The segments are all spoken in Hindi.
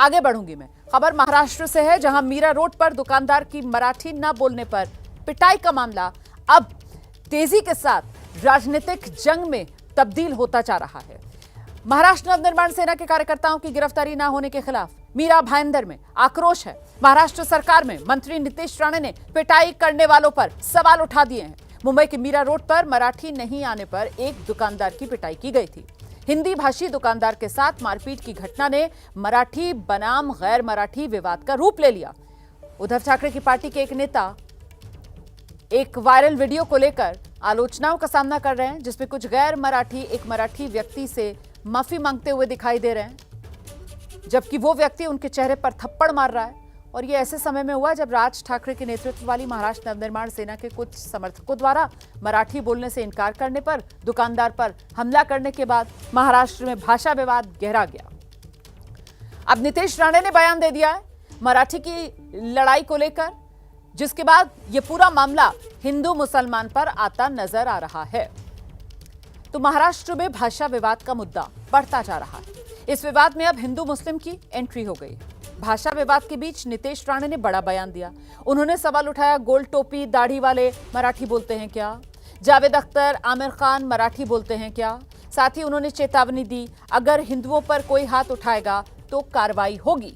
आगे बढ़ूंगी मैं। खबर महाराष्ट्र से है, जहां मीरा रोड पर दुकानदार की मराठी न बोलने पर पिटाई का मामला अब तेजी के साथ राजनीतिक जंग में तब्दील होता जा रहा है। महाराष्ट्र नवनिर्माण सेना के कार्यकर्ताओं की गिरफ्तारी न होने के खिलाफ मीरा भाईंदर में आक्रोश है। महाराष्ट्र सरकार में मंत्री नीतीश राणे ने पिटाई करने वालों पर सवाल उठा दिए हैं। मुंबई के मीरा रोड पर मराठी नहीं आने पर एक दुकानदार की पिटाई की गई थी। हिंदी भाषी दुकानदार के साथ मारपीट की घटना ने मराठी बनाम गैर मराठी विवाद का रूप ले लिया। उद्धव ठाकरे की पार्टी के एक नेता एक वायरल वीडियो को लेकर आलोचनाओं का सामना कर रहे हैं, जिसमें कुछ गैर मराठी एक मराठी व्यक्ति से माफी मांगते हुए दिखाई दे रहे हैं, जबकि वो व्यक्ति उनके चेहरे पर थप्पड़ मार रहा है। और ये ऐसे समय में हुआ जब राज ठाकरे के नेतृत्व वाली महाराष्ट्र नवनिर्माण सेना के कुछ समर्थकों द्वारा मराठी बोलने से इनकार करने पर दुकानदार पर हमला करने के बाद महाराष्ट्र में भाषा विवाद गहरा गया। अब नीतीश राणे ने बयान दे दिया है मराठी की लड़ाई को लेकर, जिसके बाद ये पूरा मामला हिंदू मुसलमान पर आता नजर आ रहा है। तो महाराष्ट्र में भाषा विवाद का मुद्दा बढ़ता जा रहा है। इस विवाद में अब हिंदू मुस्लिम की एंट्री हो गई। भाषा विवाद के बीच नीतीश राणे ने बड़ा बयान दिया। उन्होंने सवाल उठाया, गोल टोपी दाढ़ी वाले मराठी बोलते हैं क्या? जावेद अख्तर, आमिर खान मराठी बोलते हैं क्या? साथ ही उन्होंने चेतावनी दी, अगर हिंदुओं पर कोई हाथ उठाएगा तो कार्रवाई होगी।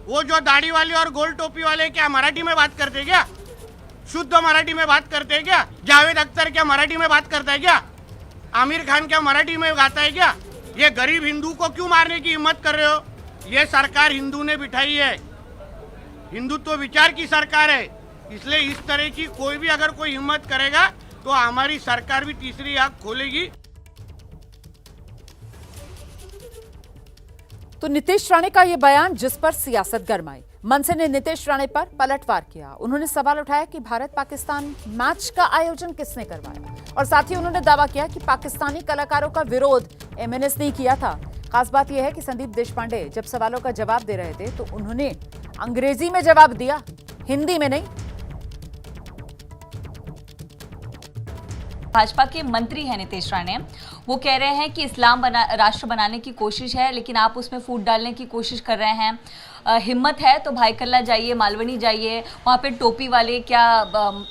वो जो दाढ़ी वाले और गोल टोपी वाले क्या मराठी में बात करते हैं क्या? शुद्ध मराठी में बात करते हैं क्या? जावेद अख्तर क्या मराठी में बात करता है क्या? आमिर खान क्या मराठी में गाता है क्या? ये गरीब हिंदू को क्यों मारने की हिम्मत कर रहे हो? ये सरकार हिंदू ने बिठाई है, हिंदुत्व विचार की सरकार है, इसलिए इस तरह की कोई भी अगर कोई हिम्मत करेगा तो हमारी सरकार भी तीसरी आंख खोलेगी। तो नीतीश राणे का यह बयान, जिस पर सियासत गरमाई। मनसे ने नीतीश राणे पर पलटवार किया। उन्होंने सवाल उठाया कि भारत पाकिस्तान मैच का आयोजन किसने करवाया, और साथ ही उन्होंने दावा किया कि पाकिस्तानी कलाकारों का विरोध एमएनएस ने किया था। खास बात यह है कि संदीप देशपांडे जब सवालों का जवाब दे रहे थे तो उन्होंने अंग्रेजी में जवाब दिया, हिंदी में नहीं। भाजपा के मंत्री हैं नीतीश राणे, वो कह रहे हैं कि इस्लाम राष्ट्र बनाने की कोशिश है, लेकिन आप उसमें फूट डालने की कोशिश कर रहे हैं। हिम्मत है तो भाई कल्ला जाइए, मालवनी जाइए, वहाँ पे टोपी वाले क्या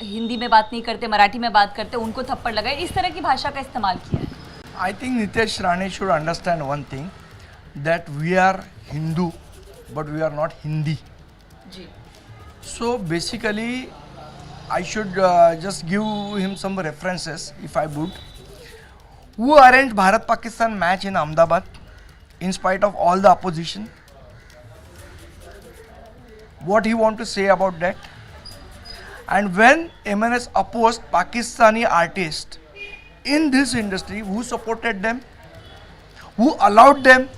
हिंदी में बात नहीं करते, मराठी में बात करते, उनको थप्पड़ लगाए, इस तरह की भाषा का इस्तेमाल किया है। I think Nitesh Rane should understand one thing, that we are Hindu, but we are not Hindi. Ji. So basically, I should just give him some references, if I would. Who arranged Bharat-Pakistan match in Ahmedabad, in spite of all the opposition? What he want to say about that? And when MNS opposed Pakistani artists in this industry, who supported them, who allowed them?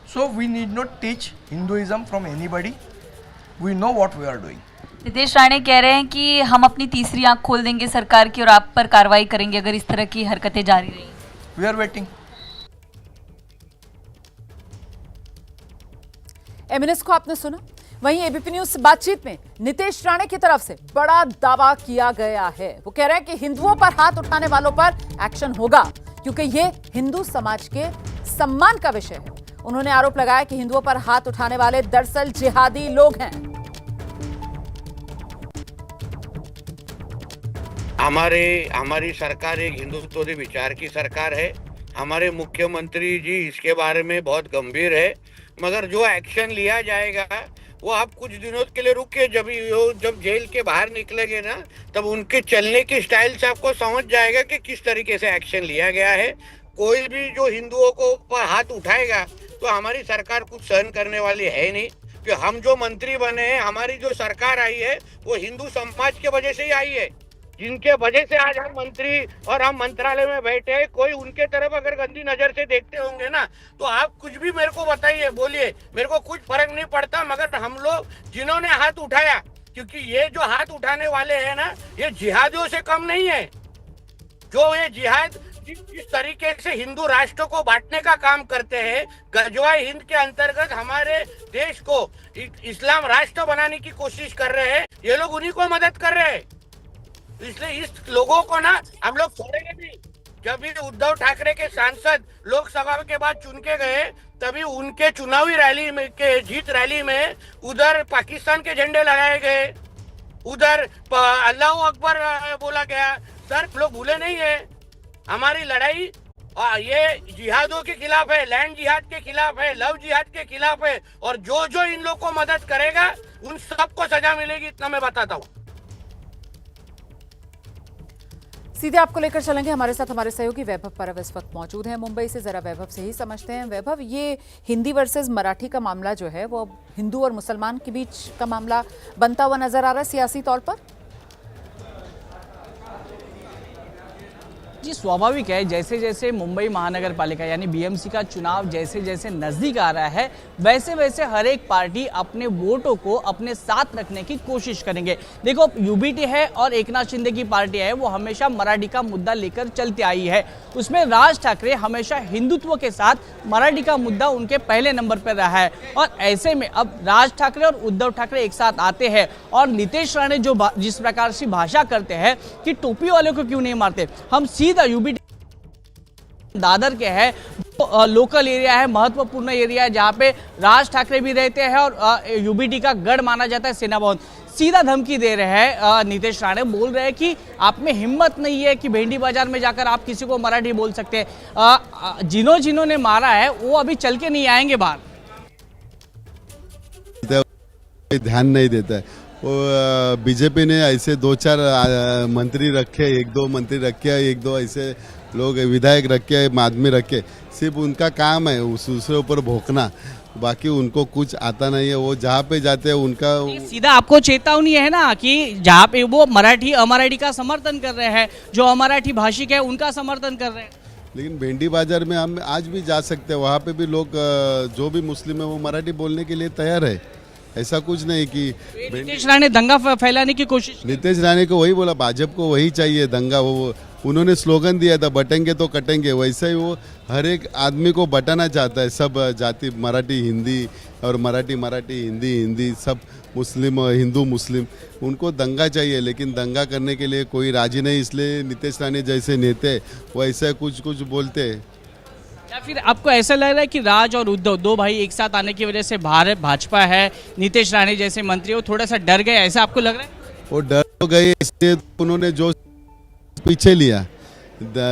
So we need not teach Hinduism from anybody. We know what we are doing. Nitish Rane कह रहे हैं कि हम अपनी तीसरी आंख खोल देंगे सरकार की और आप पर कार्रवाई करेंगे अगर इस तरह की हरकतें जारी रही। We are waiting. एमएनएस को आपने सुना। वहीं एबीपी न्यूज से बातचीत में नीतीश राणे की तरफ से बड़ा दावा किया गया है। वो कह रहे हैं कि हिंदुओं पर हाथ उठाने वालों पर एक्शन होगा, क्योंकि ये हिंदू समाज के सम्मान का विषय है। उन्होंने आरोप लगाया कि हिंदुओं पर हाथ उठाने वाले दरअसल जिहादी लोग हैं। हमारी सरकार एक हिंदुत्व विचार की सरकार है। हमारे मुख्यमंत्री जी इसके बारे में बहुत गंभीर है, मगर जो एक्शन लिया जाएगा वो आप कुछ दिनों के लिए रुके, जब जेल के बाहर निकलेंगे ना, तब उनके चलने की स्टाइल से आपको समझ जाएगा कि किस तरीके से एक्शन लिया गया है। कोई भी जो हिंदुओं को ऊपर हाथ उठाएगा तो हमारी सरकार कुछ सहन करने वाली है नहीं, कि हम जो मंत्री बने हैं, हमारी जो सरकार आई है वो हिंदू समाज के वजह से ही आई है, जिनके वजह से आज हम मंत्री और हम मंत्रालय में बैठे हैं। कोई उनके तरफ अगर गंदी नजर से देखते होंगे ना, तो आप कुछ भी मेरे को बताइए, बोलिए, मेरे को कुछ फर्क नहीं पड़ता। मगर हम लोग जिन्होंने हाथ उठाया, क्योंकि ये जो हाथ उठाने वाले हैं ना, ये जिहादियों से कम नहीं है। जो ये जिहाद जिस तरीके से हिंदू राष्ट्र को बांटने का काम करते हैं, गजवाई हिंद के अंतर्गत हमारे देश को इस्लाम राष्ट्र बनाने की कोशिश कर रहे हैं, ये लोग उन्हीं को मदद कर रहे हैं। इसलिए इस लोगों को ना हम लोग छोड़ेंगे नहीं। जब भी उद्धव ठाकरे के सांसद लोकसभा के बाद चुन के गए, तभी उनके चुनावी रैली में के जीत रैली में उधर पाकिस्तान के झंडे लगाए गए, उधर अल्लाह अकबर बोला गया। सर, लोग भूले नहीं है हमारी लड़ाई ये जिहादों के खिलाफ है, लैंड जिहाद के खिलाफ है, लव जिहाद के खिलाफ है, और जो जो इन लोग को मदद करेगा उन सबको सजा मिलेगी, इतना मैं बताता हूँ। सीधे आपको लेकर चलेंगे, हमारे साथ हमारे सहयोगी वैभव परब इस वक्त मौजूद हैं मुंबई से। जरा वैभव से ही समझते हैं। वैभव, ये हिंदी वर्सेस मराठी का मामला जो है वो अब हिंदू और मुसलमान के बीच का मामला बनता हुआ नजर आ रहा है सियासी तौर पर। जी, स्वाभाविक है, जैसे जैसे मुंबई महानगर पालिका यानी बीएमसी का चुनाव जैसे जैसे नजदीक आ रहा है, वैसे वैसे हर एक पार्टी अपने वोटों को अपने साथ रखने की कोशिश करेंगे। देखो, यूबीटी है और एकनाथ शिंदे की पार्टी है, वो हमेशा मराठी का मुद्दा लेकर चलती आई है। उसमें राज ठाकरे हमेशा हिंदुत्व के साथ मराठी का मुद्दा उनके पहले नंबर पर रहा है, और ऐसे में अब राज ठाकरे और उद्धव ठाकरे एक साथ आते हैं और नीतीश राणे जो जिस प्रकार से भाषा करते हैं कि टोपी वाले को क्यों नहीं मारते, हम यूबीटी दादर के है, लोकल एरिया है, महत्वपूर्ण एरिया है, जहां पे राज ठाकरे भी रहते हैं और यूबीटी का गढ़ माना जाता है सेना भवन। सीधा धमकी दे रहे हैं नीतीश राणे, बोल रहे हैं कि आप में हिम्मत नहीं है कि भेंडी बाजार में जाकर आप किसी को मराठी बोल सकते हैं। जिन्होंने मारा है वो अभी चल के नहीं आएंगे बाहर। ध्यान नहीं देता है वो। बीजेपी ने ऐसे 2-4 मंत्री रखे, 1-2 मंत्री रखे, 1-2 ऐसे लोग विधायक रखे, आदमी रखे, सिर्फ उनका काम है दूसरे ऊपर भोंकना, बाकी उनको कुछ आता नहीं है। वो जहाँ पे जाते हैं उनका सीधा आपको चेतावनी है ना कि जहाँ पे वो मराठी अमराठी का समर्थन कर रहे हैं, जो अमराठी भाषिक है उनका समर्थन कर रहे हैं। लेकिन भेंडी बाजार में हम आज भी जा सकते हैं, वहाँ पे भी लोग जो भी मुस्लिम है वो मराठी बोलने के लिए तैयार है। ऐसा कुछ नहीं कि नीतीश राणे दंगा फैलाने की कोशिश। नीतीश राणे को वही बोला, भाजपा को वही चाहिए दंगा। वो उन्होंने स्लोगन दिया था, बटेंगे तो कटेंगे, वैसे ही वो हर एक आदमी को बटाना चाहता है। सब जाति, मराठी हिंदी और मराठी हिंदी हिंदी, सब मुस्लिम हिंदू मुस्लिम, उनको दंगा चाहिए। लेकिन दंगा करने के लिए कोई राजी नहीं, इसलिए नीतीश राणे जैसे नेता वो ऐसा कुछ बोलते हैं। या फिर आपको ऐसा लग रहा है कि राज और उद्धव दो भाई एक साथ आने की वजह से भारत भाजपा है, नीतीश राणे जैसे मंत्री वो थोड़ा सा डर गए, ऐसा आपको लग रहा है? वो डर तो गए, इसलिए उन्होंने जो पीछे लिया।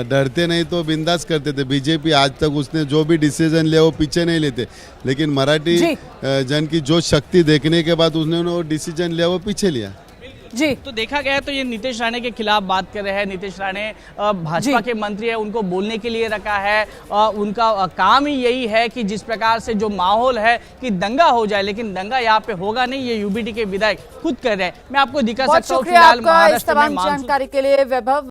डरते नहीं तो बिंदास करते थे। बीजेपी आज तक उसने जो भी डिसीजन लिया वो पीछे नहीं लेते, लेकिन मराठी जन की जो शक्ति देखने के बाद उसने वो डिसीजन लिया वो पीछे लिया। जी, तो देखा गया तो ये नीतीश राणे के खिलाफ बात कर रहे हैं। नीतीश राणे भाजपा के मंत्री है, उनको बोलने के लिए रखा है। उनका काम ही यही है कि जिस प्रकार से जो माहौल है कि दंगा हो जाए, लेकिन दंगा यहाँ पे होगा नहीं, ये यूबीटी के विधायक खुद कर रहे हैं। मैं आपको दिखा सकता हूँ फिलहाल महाराष्ट्र में जानकारी के लिए वैभव।